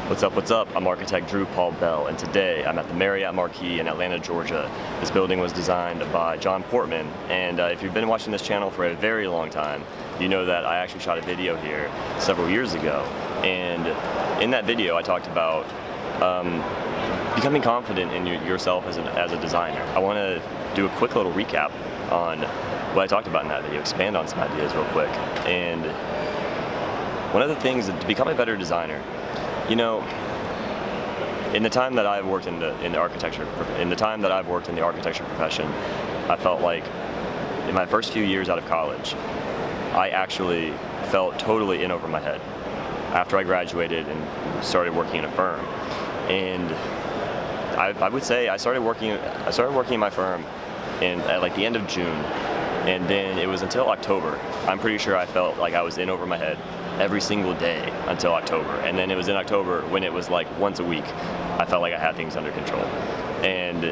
What's up? I'm architect Drew Paul Bell, and today I'm at the Marriott Marquis in Atlanta, Georgia. This building was designed by John Portman, and if you've been watching this channel for a very long time, you know that I actually shot a video here several years ago. And in that video, I talked about becoming confident in yourself as a designer. I want to do a quick little recap on what I talked about in that video, expand on some ideas real quick. And one of the things is to become a better designer. You know, in the time that I've worked in the architecture profession, I felt like in my first few years out of college, I actually felt totally in over my head after I graduated and started working in a firm. And I would say I started working in my firm at like the end of June, and then it was until October. I'm pretty sure I felt like I was in over my head every single day until October. And then it was in October when it was like once a week, I felt like I had things under control. And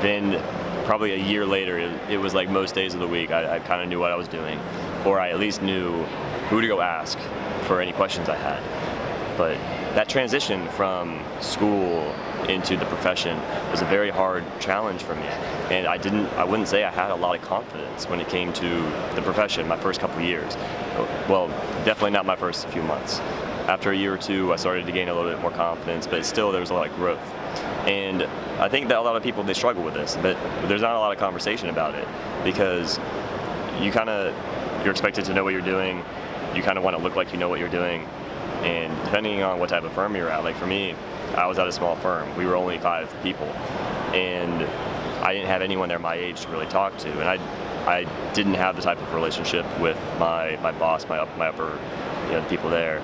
then probably a year later, it was like most days of the week, I kind of knew what I was doing, or I at least knew who to go ask for any questions I had. But that transition from school into the profession was a very hard challenge for me. And I wouldn't say I had a lot of confidence when it came to the profession my first couple years. Well, definitely not my first few months. After a year or two, I started to gain a little bit more confidence, but still there was a lot of growth. And I think that a lot of people, they struggle with this, but there's not a lot of conversation about it because you're expected to know what you're doing. You kind of want to look like you know what you're doing. And depending on what type of firm you're at, like for me, I was at a small firm. We were only 5 people, and I didn't have anyone there my age to really talk to, and I didn't have the type of relationship with my boss, my upper, the people there,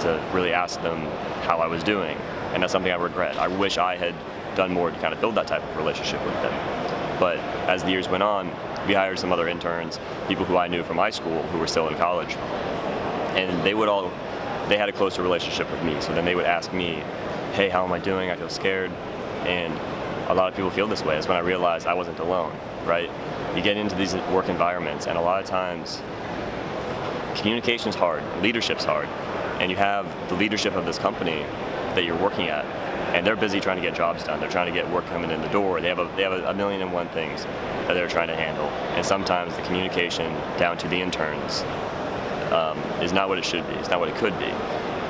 to really ask them how I was doing, and that's something I regret. I wish I had done more to kind of build that type of relationship with them. But as the years went on, we hired some other interns, people who I knew from high school who were still in college, and they had a closer relationship with me. So then they would ask me, hey, how am I doing? I feel scared. And a lot of people feel this way. That's when I realized I wasn't alone, right? You get into these work environments, and a lot of times communication's hard, leadership's hard, and you have the leadership of this company that you're working at, and they're busy trying to get jobs done. They're trying to get work coming in the door. They have a million and one things that they're trying to handle. And sometimes the communication down to the interns is not what it should be. It's not what it could be.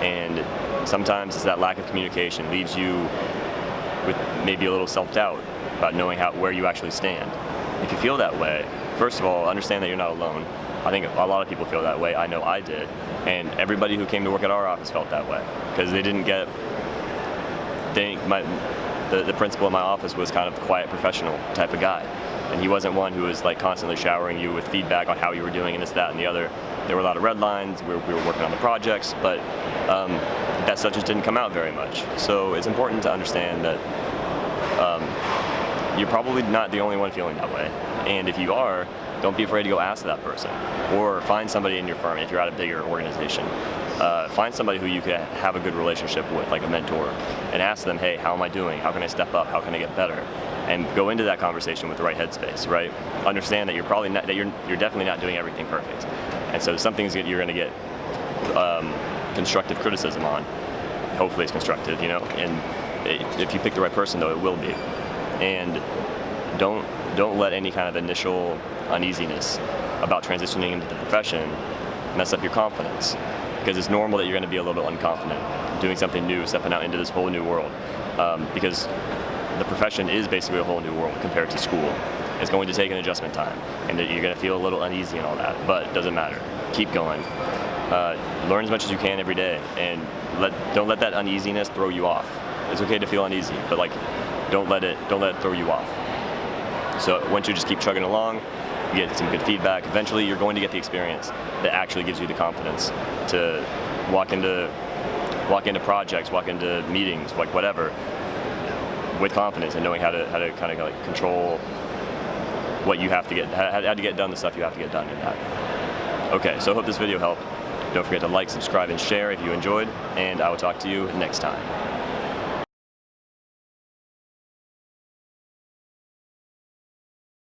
And sometimes it's that lack of communication leaves you with maybe a little self-doubt about knowing where you actually stand. If you feel that way, first of all, understand that you're not alone. I think a lot of people feel that way. I know I did. And everybody who came to work at our office felt that way because the principal in my office was kind of a quiet professional type of guy. And he wasn't one who was like constantly showering you with feedback on how you were doing and this, that, and the other. There were a lot of red lines. We were working on the projects, but that stuff just didn't come out very much. So it's important to understand that you're probably not the only one feeling that way. And if you are, don't be afraid to go ask that person, or find somebody in your firm if you're at a bigger organization. Find somebody who you can have a good relationship with, like a mentor, and ask them, hey, how am I doing? How can I step up? How can I get better? And go into that conversation with the right headspace, right? Understand that you're definitely not doing everything perfect. And so some things that you're going to get constructive criticism on. Hopefully it's constructive, and if you pick the right person, though, it will be. And don't let any kind of initial uneasiness about transitioning into the profession mess up your confidence, because it's normal that you're going to be a little bit unconfident doing something new, stepping out into this whole new world, because the profession is basically a whole new world compared to school. It's going to take an adjustment time, and you're going to feel a little uneasy and all that, but it doesn't matter. Keep going. Learn as much as you can every day, and don't let that uneasiness throw you off. It's okay to feel uneasy, but don't let it throw you off. So once you just keep chugging along, you get some good feedback. Eventually, you're going to get the experience that actually gives you the confidence to walk into projects, walk into meetings, like whatever, with confidence and knowing how to kind of like control what you have to get, how to get done the stuff you have to get done in that. Okay, so I hope this video helped. Don't forget to like, subscribe, and share if you enjoyed, and I will talk to you next time.